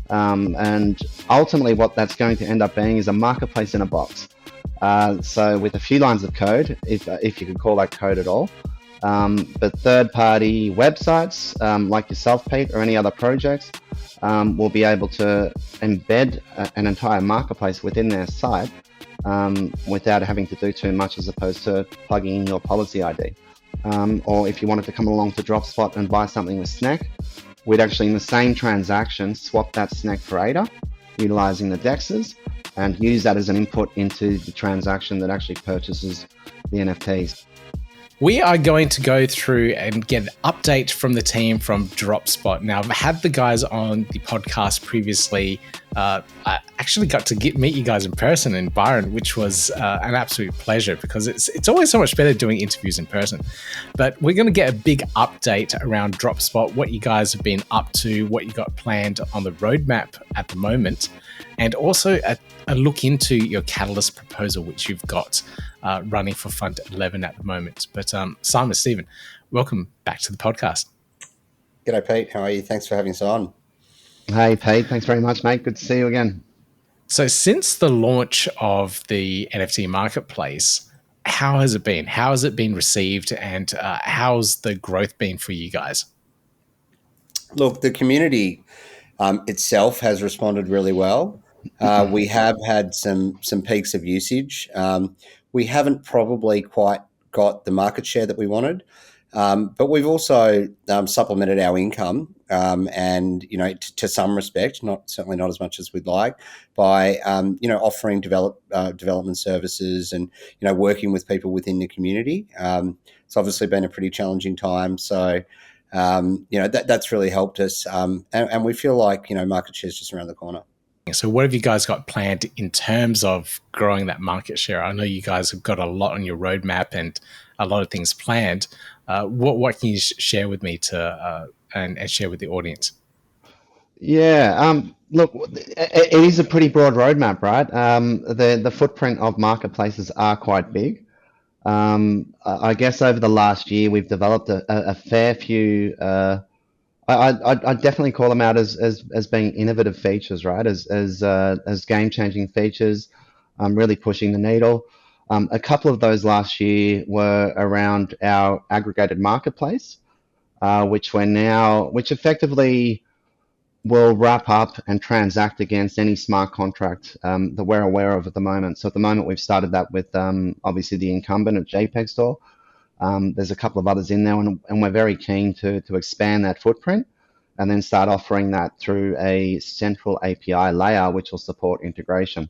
And ultimately what that's going to end up being is a marketplace in a box. So with a few lines of code, if you could call that code at all, but third-party websites like yourself, Pete, or any other projects will be able to embed an entire marketplace within their site without having to do too much, as opposed to plugging in your policy ID. Or if you wanted to come along to DropSpot and buy something with Snack, we'd actually, in the same transaction, swap that Snack for ADA, utilizing the DEXs, and use that as an input into the transaction that actually purchases the NFTs. We are going to go through and get an update from the team from DropSpot. Now, I've had the guys on the podcast previously. I actually got to meet you guys in person in Byron, which was an absolute pleasure, because it's always so much better doing interviews in person. But we're going to get a big update around DropSpot, what you guys have been up to, what you got planned on the roadmap at the moment, and also a look into your Catalyst proposal, which you've got running for Fund 11 at the moment. But Simon, Stephen, welcome back to the podcast. G'day, Pete. How are you? Thanks for having us on. Hey, Pete. Thanks very much, mate. Good to see you again. So since the launch of the NFT marketplace, how has it been? How has it been received? And how's the growth been for you guys? Look, the community itself has responded really well. We have had some peaks of usage. We haven't probably quite got the market share that we wanted, but we've also supplemented our income, and to some respect, certainly not as much as we'd like, by offering development services and working with people within the community. It's obviously been a pretty challenging time, so that's really helped us, and we feel like market share is just around the corner. So what have you guys got planned in terms of growing that market share? I know you guys have got a lot on your roadmap and a lot of things planned. What can you share with me and share with the audience? Yeah, look, it is a pretty broad roadmap, right? The footprint of marketplaces are quite big. I guess over the last year, we've developed a fair few. I'd definitely call them out as being innovative features, right? As game-changing features, really pushing the needle. A couple of those last year were around our aggregated marketplace, which effectively will wrap up and transact against any smart contract that we're aware of at the moment. So at the moment, we've started that with obviously the incumbent at JPEG Store. There's a couple of others in there, and we're very keen to expand that footprint and then start offering that through a central API layer, which will support integration.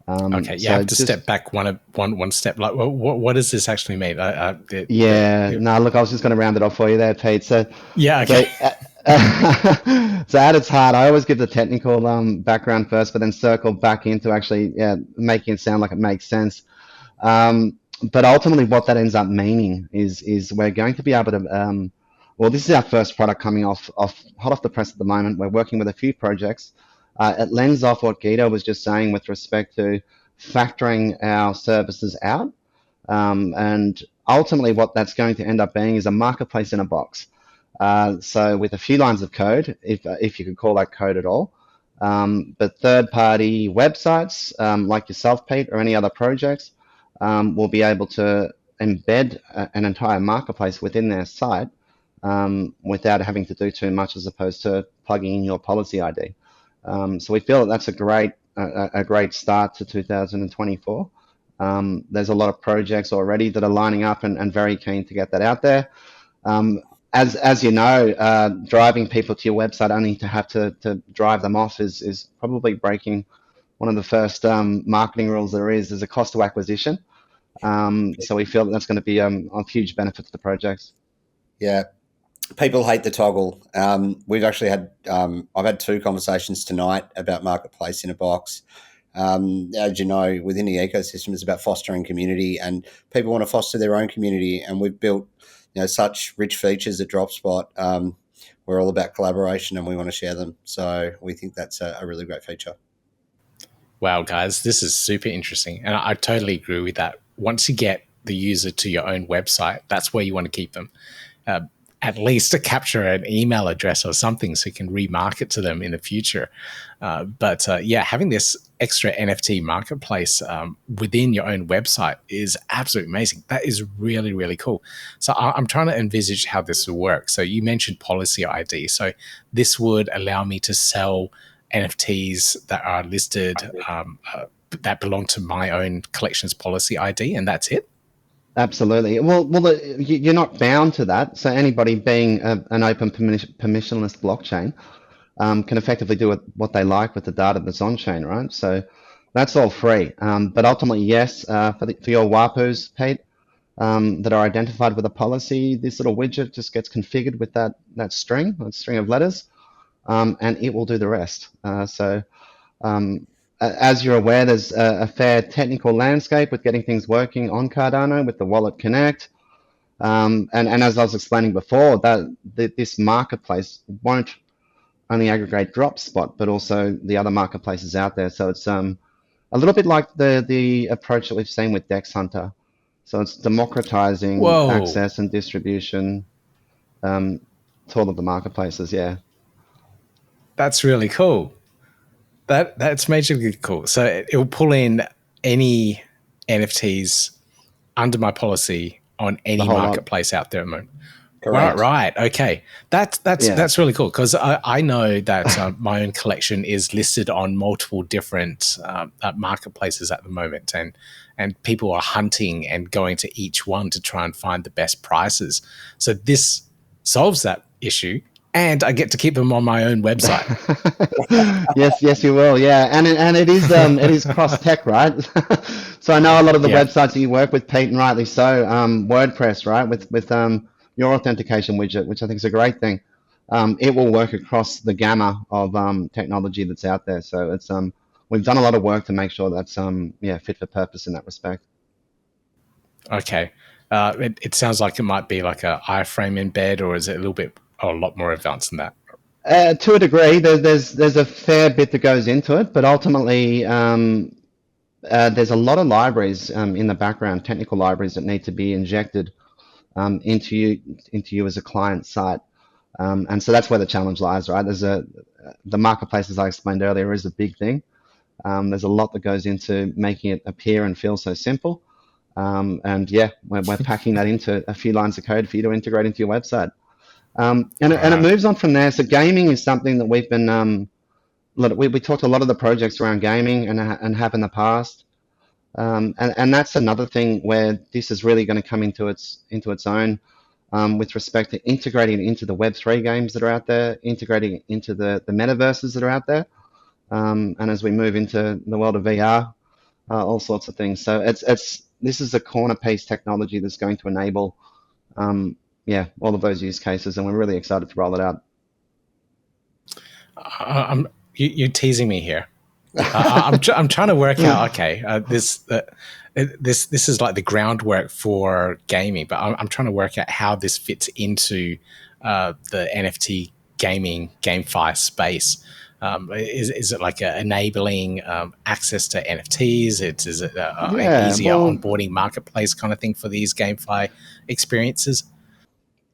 Okay, you have to step back one step. Like, what does this actually mean? Look, I was just going to round it off for you there, Pete. So yeah, okay. So at its heart, I always give the technical background first, but then circle back into actually making it sound like it makes sense. But ultimately, what that ends up meaning is we're going to be able to. This is our first product coming hot off the press at the moment. We're working with a few projects. It lends off what Guido was just saying with respect to factoring our services out, and ultimately, what that's going to end up being is a marketplace in a box. So with a few lines of code, if you could call that code at all, but third-party websites like yourself, Pete, or any other projects. Will be able to embed an entire marketplace within their site without having to do too much, as opposed to plugging in your policy ID. So we feel that that's a great start to 2024. There's a lot of projects already that are lining up and very keen to get that out there. As you know, driving people to your website only to have to drive them off is probably breaking one of the first marketing rules there is. There's a cost to acquisition. So we feel that that's going to be a huge benefit to the projects. Yeah, people hate the toggle. We've actually had I've had 2 conversations tonight about marketplace in a box. As you know, within the ecosystem, it's about fostering community, and people want to foster their own community. And we've built such rich features at DropSpot. We're all about collaboration, and we want to share them. So we think that's a really great feature. Wow, guys, this is super interesting. And I totally agree with that. Once you get the user to your own website, that's where you want to keep them. at least to capture an email address or something so you can remarket to them in the future. But yeah, having this extra NFT marketplace within your own website is absolutely amazing. That is really, really cool. So I'm trying to envisage how this will work. So you mentioned policy ID. So this would allow me to sell NFTs that are listed that belong to my own collections policy ID, and that's it? Absolutely. You're not bound to that. So anybody being an open permissionless blockchain can effectively do what they like with the data that's on chain, right? So that's all free. But ultimately, yes, for your WAPUs, Pete, that are identified with a policy, this little widget just gets configured with that string of letters, and it will do the rest. As you're aware, there's a fair technical landscape with getting things working on Cardano with the Wallet Connect. And as I was explaining before, this marketplace won't only aggregate DropSpot, but also the other marketplaces out there. So it's a little bit like the approach that we've seen with Dex Hunter. So it's democratizing Whoa. access and distribution to all of the marketplaces. Yeah. That's really cool. That's majorly cool. So it will pull in any NFTs under my policy on any marketplace out there at the moment. Correct. Right. Okay. That's really cool because I know that my own collection is listed on multiple different marketplaces at the moment, and people are hunting and going to each one to try and find the best prices. So this solves that issue, and I get to keep them on my own website. Yes, you will. Yeah, and it is cross tech, right? So I know a lot of the websites that you work with, Pete, and rightly so. WordPress, right, with your authentication widget, which I think is a great thing. It will work across the gamma of technology that's out there. So it's we've done a lot of work to make sure that's fit for purpose in that respect. Okay, it sounds like it might be like a iframe embed, or is it a lot more advanced than that? To a degree, there's a fair bit that goes into it, but ultimately there's a lot of libraries in the background, technical libraries that need to be injected into you as a client site, and so that's where the challenge lies, right? The marketplace, as I explained earlier, is a big thing. There's a lot that goes into making it appear and feel so simple, and yeah, we're packing that into a few lines of code for you to integrate into your website. And it moves on from there. So gaming is something that we've been we talked a lot of the projects around gaming and have in the past. And that's another thing where this is really going to come into its own with respect to integrating it into the Web3 games that are out there, integrating it into the metaverses that are out there, and as we move into the world of VR, all sorts of things. So this is a corner piece technology that's going to enable all of those use cases, and we're really excited to roll it out. You're teasing me here. I'm trying to work out. Okay, this is like the groundwork for gaming, but I'm trying to work out how this fits into the NFT gaming GameFi space. Is it like enabling access to NFTs? Is it an easier onboarding marketplace kind of thing for these GameFi experiences?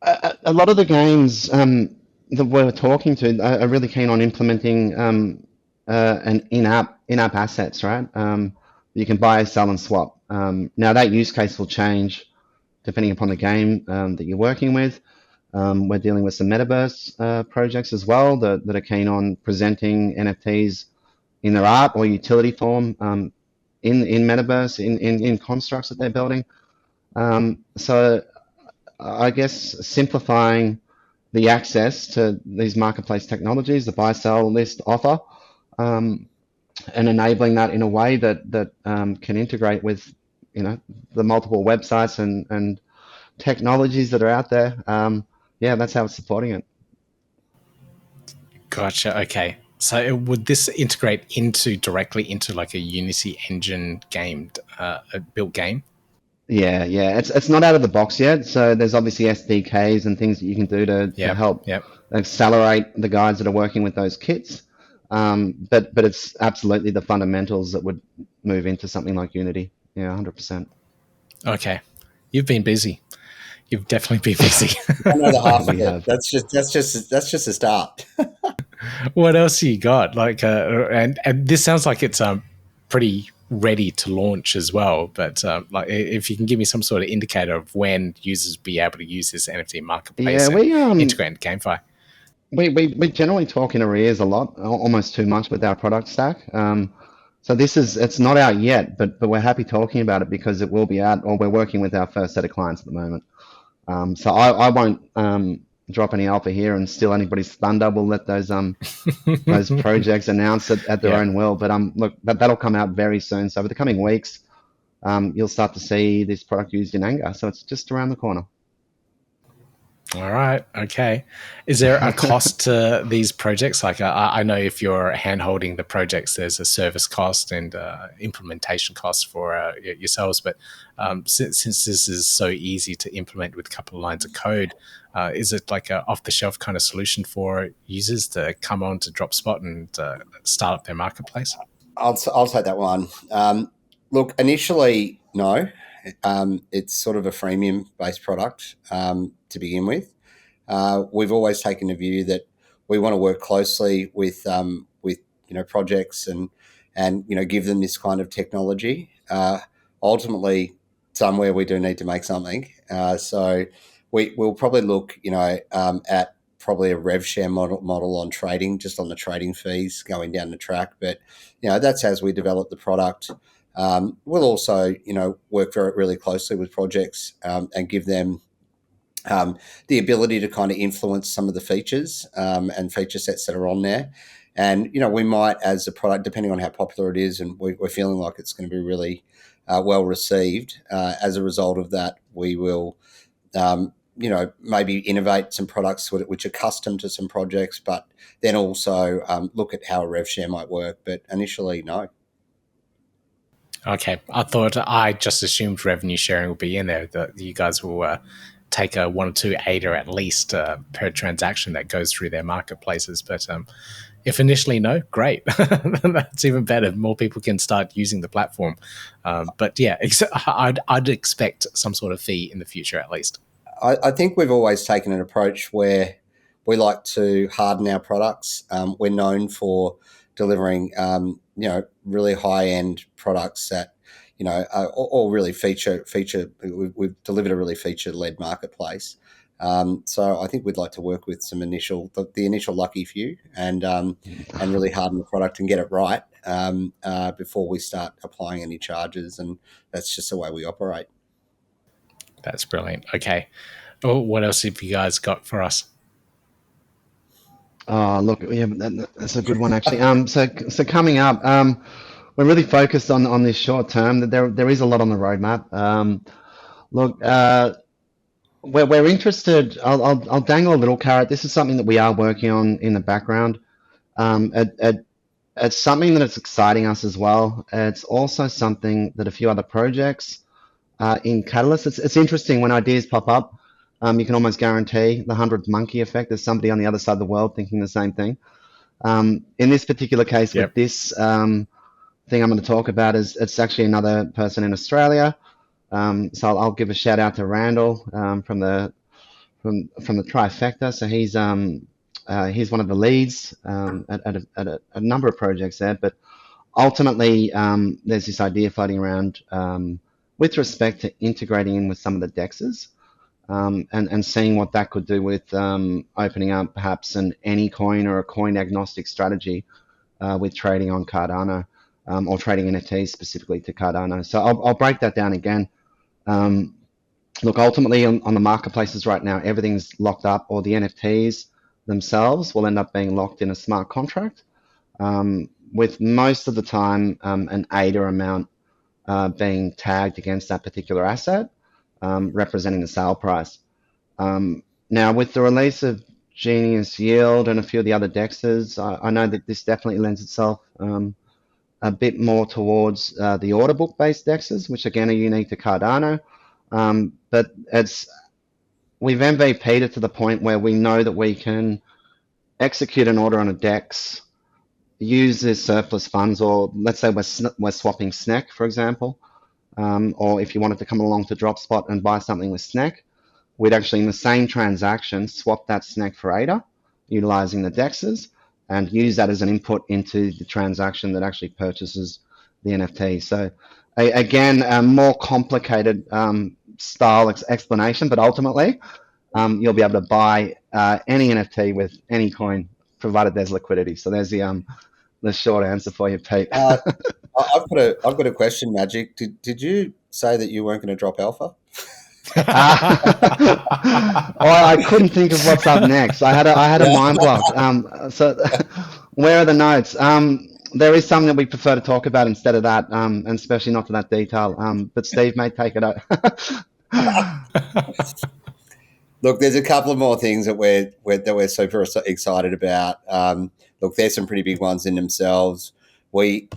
A lot of the games that we're talking to are really keen on implementing an in-app assets, right? You can buy, sell, and swap. Now that use case will change depending upon the game that you're working with. We're dealing with some metaverse projects as well that are keen on presenting NFTs in their art or utility form in metaverse, in constructs that they're building. So I guess simplifying the access to these marketplace technologies, the buy, sell, list, offer, and enabling that in a way that can integrate with the multiple websites and technologies that are out there. That's how it's supporting it. Gotcha. Okay. So would this integrate directly into like a Unity engine built game? Yeah. It's not out of the box yet. So there's obviously SDKs and things that you can do to help accelerate the guys that are working with those kits. But it's absolutely the fundamentals that would move into something like Unity. Yeah, 100%. Okay. You've been busy. You've definitely been busy. Another half of We it. have. That's just a start. What else you got? Like, and this sounds like it's pretty ready to launch as well. But like, if you can give me some sort of indicator of when users be able to use this NFT Yeah, marketplace and integrate into GameFi. we generally talk in arrears a lot, almost too much with our product stack. So it's not out yet, but we're happy talking about it because it will be out, or we're working with our first set of clients at the moment. So I won't drop any alpha here and steal anybody's thunder. We'll let those projects announce it at their Yeah. own will. But look, that'll come out very soon. So over the coming weeks, you'll start to see this product used in anger. So it's just around the corner. All right. Okay. Is there a cost to these projects? Like, I know if you're hand holding the projects, there's a service cost and implementation cost for yourselves. But since this is so easy to implement with a couple of lines of code, is it like a off the shelf kind of solution for users to come on to DropSpot and start up their marketplace? I'll take that one. Look, initially, no. It's sort of a freemium based product to begin with. We've always taken the view that we want to work closely with projects and give them this kind of technology. Ultimately, somewhere we do need to make something. So we'll probably look at probably a rev share model on trading, just on the trading fees going down the track. But that's as we develop the product. We'll also work really closely with projects and give them the ability to kind of influence some of the features and feature sets that are on there. And we might, as a product, depending on how popular it is, and we're feeling like it's going to be really well received. As a result of that, we will maybe innovate some products which are custom to some projects, but then also look at how a rev share might work. But initially, no. Okay. I just assumed revenue sharing would be in there, that you guys will take a 1 or 2 ADA at least per transaction that goes through their marketplaces. But if initially no, great. That's even better. More people can start using the platform. But yeah, I'd expect some sort of fee in the future at least. I think we've always taken an approach where we like to harden our products. We're known for delivering, really high-end products that, all really feature. We've delivered a really feature-led marketplace. So I think we'd like to work with the initial lucky few and really harden the product and get it right before we start applying any charges. And that's just the way we operate. That's brilliant. Okay. Oh, what else have you guys got for us? Oh, look, yeah, that's a good one actually. So coming up, we're really focused on this short term. That there is a lot on the roadmap. Look, we're interested. I'll dangle a little carrot. This is something that we are working on in the background. It's something that is exciting us as well. It's also something that a few other projects in Catalyst. It's interesting when ideas pop up. You can almost guarantee the 100th monkey effect. There's somebody on the other side of the world thinking the same thing. In this particular case, Yep. with this thing I'm going to talk about, it's actually another person in Australia. So I'll give a shout out to Randall from the trifecta. So he's one of the leads at a number of projects there. But ultimately, there's this idea floating around with respect to integrating in with some of the dexes. And seeing what that could do with opening up perhaps an any coin or a coin agnostic strategy with trading on Cardano or trading NFTs specifically to Cardano. So I'll break that down again. Look, ultimately on the marketplaces right now, everything's locked up, or the NFTs themselves will end up being locked in a smart contract with most of the time an ADA amount being tagged against that particular asset. Representing the sale price. Now, with the release of Genius Yield and a few of the other dexes, I know that this definitely lends itself a bit more towards the order book-based dexes, which again are unique to Cardano. But we've MVP'd it to the point where we know that we can execute an order on a dex, use the surplus funds, or let's say we're swapping SNEC, for example. Or if you wanted to come along to DropSpot and buy something with SNEC, we'd actually, in the same transaction, swap that SNEC for ADA, utilizing the DEXs, and use that as an input into the transaction that actually purchases the NFT. So again, a more complicated style explanation, but ultimately you'll be able to buy any NFT with any coin, provided there's liquidity. So there's the short answer for you, Pete. I've got a question, Magic. Did you say that you weren't going to drop alpha? I couldn't think of what's up next. I had a mind block. So where are the notes? There is something that we prefer to talk about instead of that, and especially not to that detail. But Steve may take it out. Look, there's a couple of more things that we're super excited about. Look, there's some pretty big ones in themselves. We've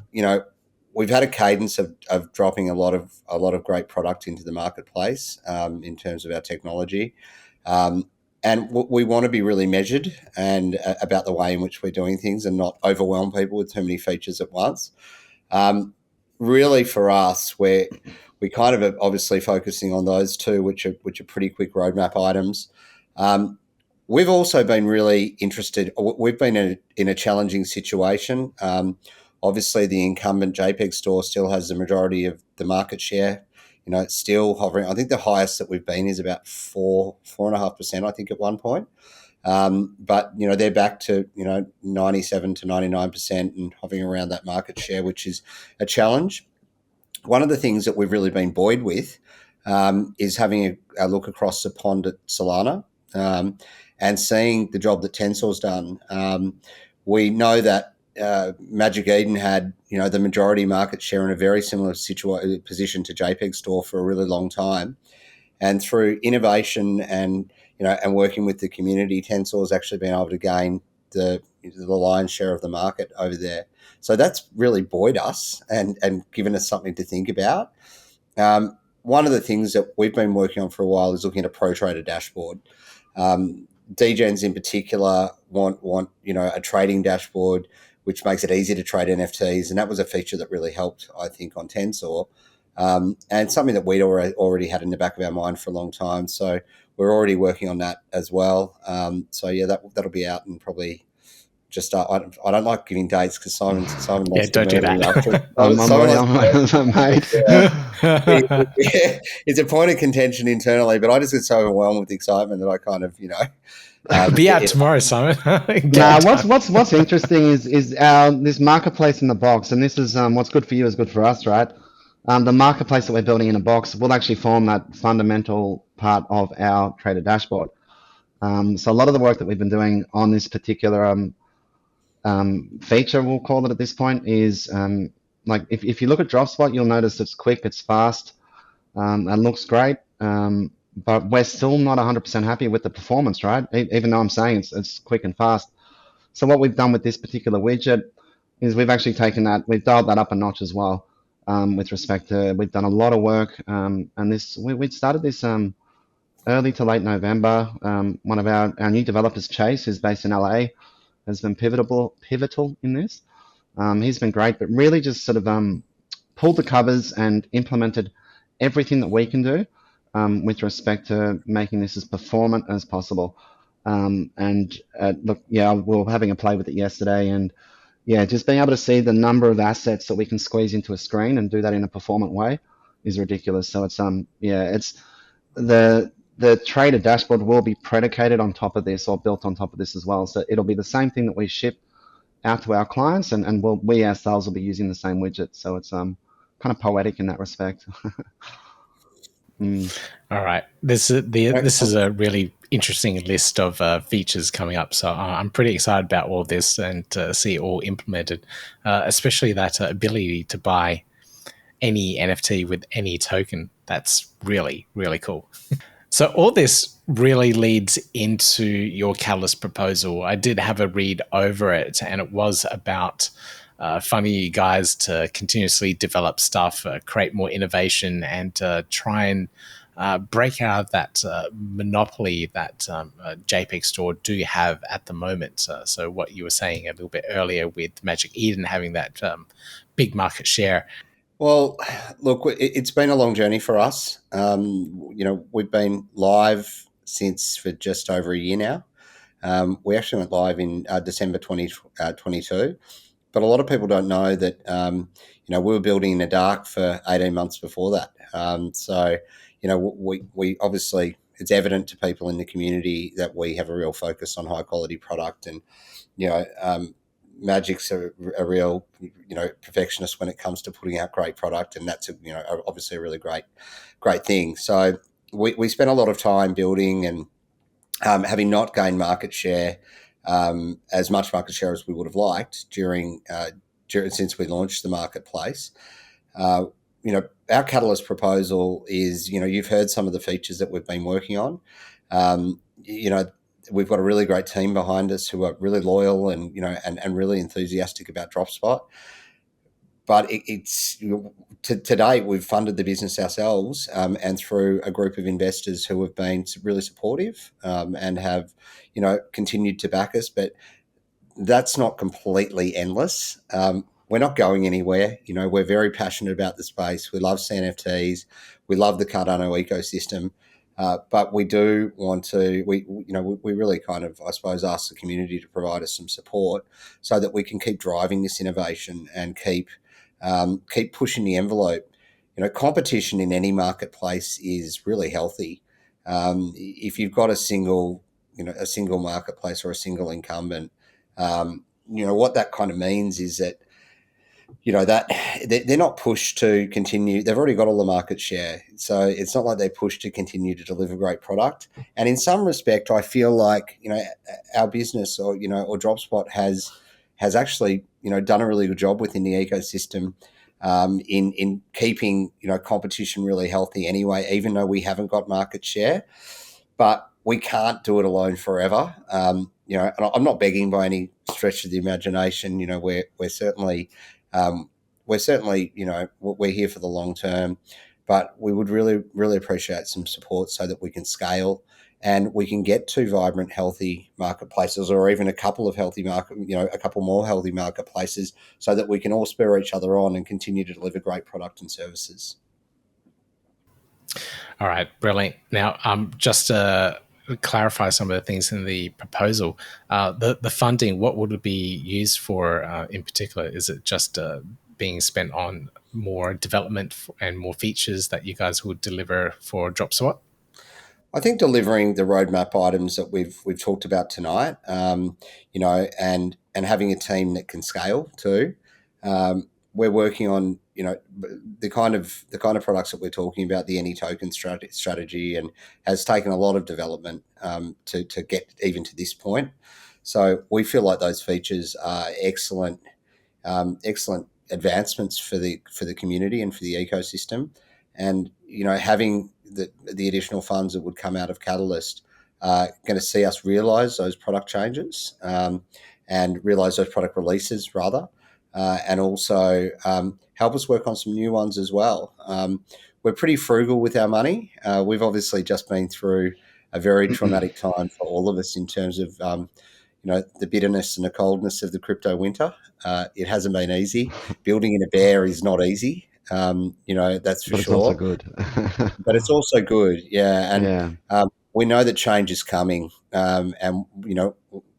had a cadence of dropping a lot of great product into the marketplace in terms of our technology, and we want to be really measured and about the way in which we're doing things, and not overwhelm people with too many features at once. Really, for us, we kind of are obviously focusing on those two, which are pretty quick roadmap items. We've also been really interested. We've been in a challenging situation. Obviously, the incumbent JPEG store still has the majority of the market share. It's still hovering. I think the highest that we've been is about 4.5%. I think at one point. But they're back to 97 to 99% and hovering around that market share, which is a challenge. One of the things that we've really been buoyed with is having a look across the pond at Solana and seeing the job that Tensor's done. We know that Magic Eden had the majority market share in a very similar position to JPEG Store for a really long time, and through innovation and working with the community, Tensor's actually been able to gain the lion's share of the market over there. So that's really buoyed us and given us something to think about. One of the things that we've been working on for a while is looking at a pro trader dashboard. DGens in particular want a trading dashboard which makes it easy to trade NFTs, and that was a feature that really helped, I think, on Tensor, and something that we'd already had in the back of our mind for a long time. So we're already working on that as well. So yeah, that'll be out and probably just I don't like giving dates because Simon yeah, don't do that. It's a point of contention internally, but I just get so overwhelmed with excitement that I kind of be out tomorrow, Simon. What's interesting is this marketplace in the box, and this is what's good for you is good for us, right? The marketplace that we're building in a box will actually form that fundamental part of our trader dashboard. So a lot of the work that we've been doing on this particular feature, we'll call it at this point, is like if you look at DropSpot, you'll notice it's quick, it's fast, and looks great. But we're still not 100% happy with the performance, right? Even though I'm saying it's quick and fast. So what we've done with this particular widget is we've actually taken that, we've dialed that up a notch as well. With respect to, we've done a lot of work, and we started this early to late November. One of our new developers, Chase, who's based in LA, has been pivotal in this. He's been great, but really just sort of pulled the covers and implemented everything that we can do with respect to making this as performant as possible. Look, yeah, we were having a play with it yesterday, and yeah, just being able to see the number of assets that we can squeeze into a screen and do that in a performant way is ridiculous. So it's it's the trader dashboard will be predicated on top of this or built on top of this as well. So it'll be the same thing that we ship out to our clients, and we ourselves will be using the same widget. So it's kind of poetic in that respect. All right, this is a really interesting list of features coming up. So I'm pretty excited about all this and to see it all implemented, especially that ability to buy any NFT with any token. That's really, really cool. So all this really leads into your Catalyst proposal. I did have a read over it, and it was about funding you guys to continuously develop stuff, create more innovation, and try and break out of that monopoly that JPEG Store do have at the moment. So what you were saying a little bit earlier with Magic Eden having that big market share. Well, look, it's been a long journey for us. We've been live since for just over a year now. We actually went live in December 2022, but a lot of people don't know that we were building in the dark for 18 months before that. So we obviously, it's evident to people in the community that we have a real focus on high quality product, and Magic's a real perfectionist when it comes to putting out great product, and that's obviously a really great thing. So we spent a lot of time building, and having not gained market share, as much market share as we would have liked during since we launched the marketplace. Our Catalyst proposal is, you've heard some of the features that we've been working on. We've got a really great team behind us who are really loyal and really enthusiastic about DropSpot. But to date, we've funded the business ourselves, and through a group of investors who have been really supportive, and have continued to back us. But that's not completely endless. We're not going anywhere. We're very passionate about the space. We love CNFTs. We love the Cardano ecosystem. But we do want to, we really kind of, I suppose, ask the community to provide us some support so that we can keep driving this innovation and keep pushing the envelope. Competition in any marketplace is really healthy. If you've got a single marketplace or a single incumbent, what that kind of means is that that they're not pushed to continue. They've already got all the market share, so it's not like they're pushed to continue to deliver great product. And in some respect, I feel like our business or DropSpot has actually done a really good job within the ecosystem, in keeping competition really healthy anyway, even though we haven't got market share. But we can't do it alone forever. And I'm not begging by any stretch of the imagination. We're certainly we're here for the long term, but we would really, really appreciate some support so that we can scale and we can get to vibrant, healthy marketplaces, or even a couple more healthy marketplaces, so that we can all spur each other on and continue to deliver great product and services. All right, brilliant. Now, just to clarify some of the things in the proposal, the funding, what would it be used for in particular? Is it just being spent on more development and more features that you guys would deliver for DropSpot? I think delivering the roadmap items that we've talked about tonight, and having a team that can scale too. We're working on the kind of products that we're talking about, the any token strategy, and has taken a lot of development to get even to this point. So we feel like those features are excellent advancements for the community and for the ecosystem. And having the additional funds that would come out of Catalyst are going to see us realise those product changes, and realise those product releases rather, and also help us work on some new ones as well. We're pretty frugal with our money. We've obviously just been through a very traumatic time for all of us in terms of the bitterness and the coldness of the crypto winter. It hasn't been easy. Building in a bear is not easy. That's for But it's sure. also good. But it's also good, yeah. And yeah. we know that change is coming, and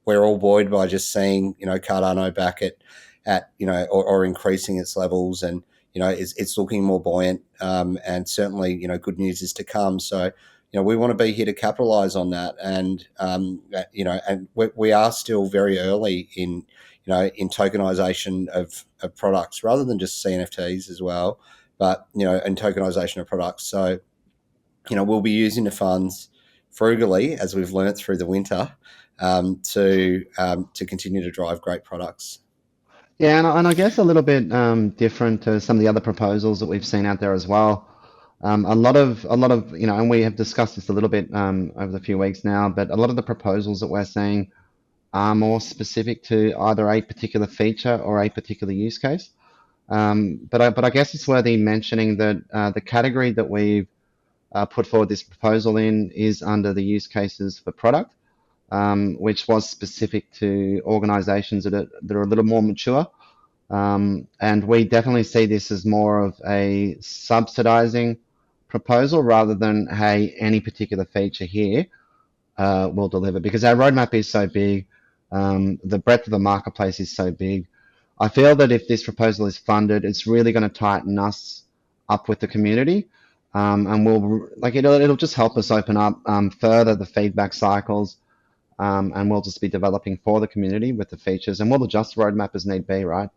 we're all buoyed by just seeing Cardano back at or increasing its levels, and it's looking more buoyant, and certainly good news is to come. So we want to be here to capitalize on that, and and we are still very early in tokenization of products, rather than just CNFTs as well, but and tokenization of products. So we'll be using the funds frugally, as we've learnt through the winter, to continue to drive great products. Yeah, and I guess a little bit different to some of the other proposals that we've seen out there as well. A lot of and we have discussed this a little bit over the few weeks now, but a lot of the proposals that we're seeing are more specific to either a particular feature or a particular use case. But I guess it's worthy mentioning that the category that we've put forward this proposal in is under the use cases for product, which was specific to organizations that are a little more mature. And we definitely see this as more of a subsidizing proposal rather than, hey, any particular feature here. will deliver, because our roadmap is so big. The breadth of the marketplace is so big. I feel that if this proposal is funded, it's really going to tighten us up with the community, and we'll like it'll just help us open up further the feedback cycles, and we'll just be developing for the community with the features, and we'll adjust the roadmap as need be, right?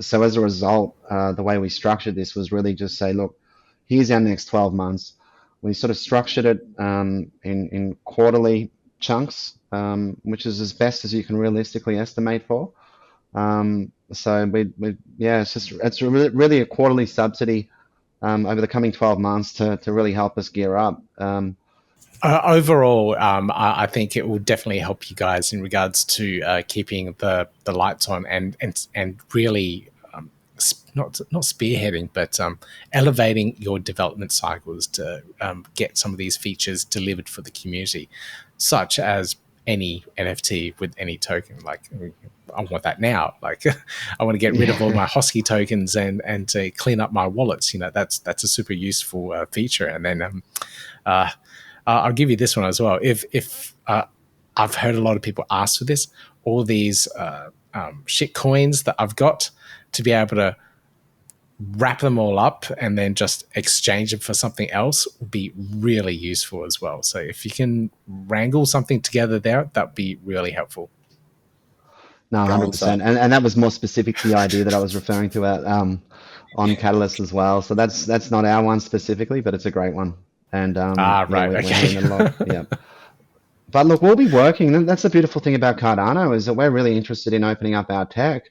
So as a result, the way we structured this was really just say, look, here's our next 12 months. We sort of structured it in quarterly chunks, which is as best as you can realistically estimate for. So yeah, it's really a quarterly subsidy over the coming 12 months to really help us gear up. Overall, I think it will definitely help you guys in regards to keeping the lights on and really not spearheading, but elevating your development cycles to get some of these features delivered for the community, such as any NFT with any token. Like, I want that now. Like, I want to get rid of all my Hosky tokens and to clean up my wallets. That's a super useful feature. And then I'll give you this one as well. If I've heard a lot of people ask for this, all these shit coins that I've got, to be able to wrap them all up and then just exchange them for something else would be really useful as well. So if you can wrangle something together there, that'd be really helpful. No, 100%. And that was more specific to the idea that I was referring to on Catalyst as well. So that's not our one specifically, but it's a great one. And right, we're okay. hearing it a lot. Yeah. But look, we'll be working. That's the beautiful thing about Cardano, is that we're really interested in opening up our tech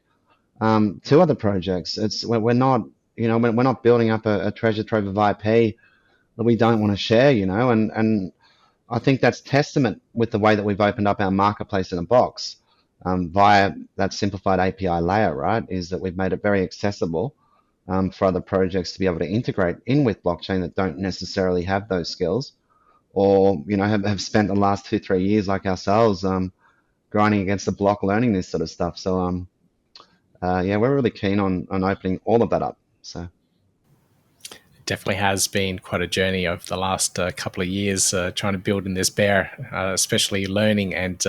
to other projects. We're not, we're not building up a treasure trove of IP that we don't want to share, and I think that's testament with the way that we've opened up our marketplace in a box via that simplified API layer, right? Is that we've made it very accessible for other projects to be able to integrate in with blockchain that don't necessarily have those skills, or have spent the last 2-3 years like ourselves grinding against the block, learning this sort of stuff. So yeah, we're really keen on opening all of that up. So it definitely has been quite a journey over the last couple of years trying to build in this bear, especially learning and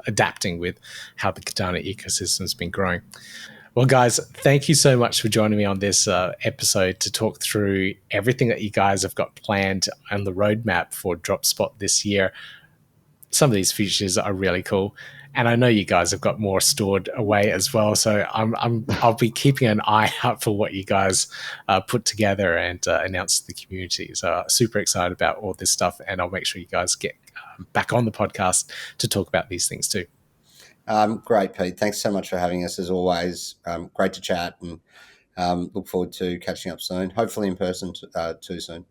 adapting with how the Cardano ecosystem has been growing. Well, guys, thank you so much for joining me on this episode to talk through everything that you guys have got planned on the roadmap for DropSpot this year. Some of these features are really cool, and I know you guys have got more stored away as well. So I'll be keeping an eye out for what you guys put together and announce to the community. So super excited about all this stuff, and I'll make sure you guys get back on the podcast to talk about these things too. Great, Pete. Thanks so much for having us as always. Great to chat, and look forward to catching up soon, hopefully in person too soon.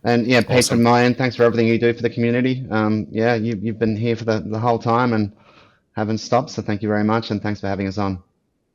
And yeah, Pete, Awesome. from my end, thanks for everything you do for the community. Yeah, you've been here for the whole time and haven't stopped. So thank you very much, and thanks for having us on.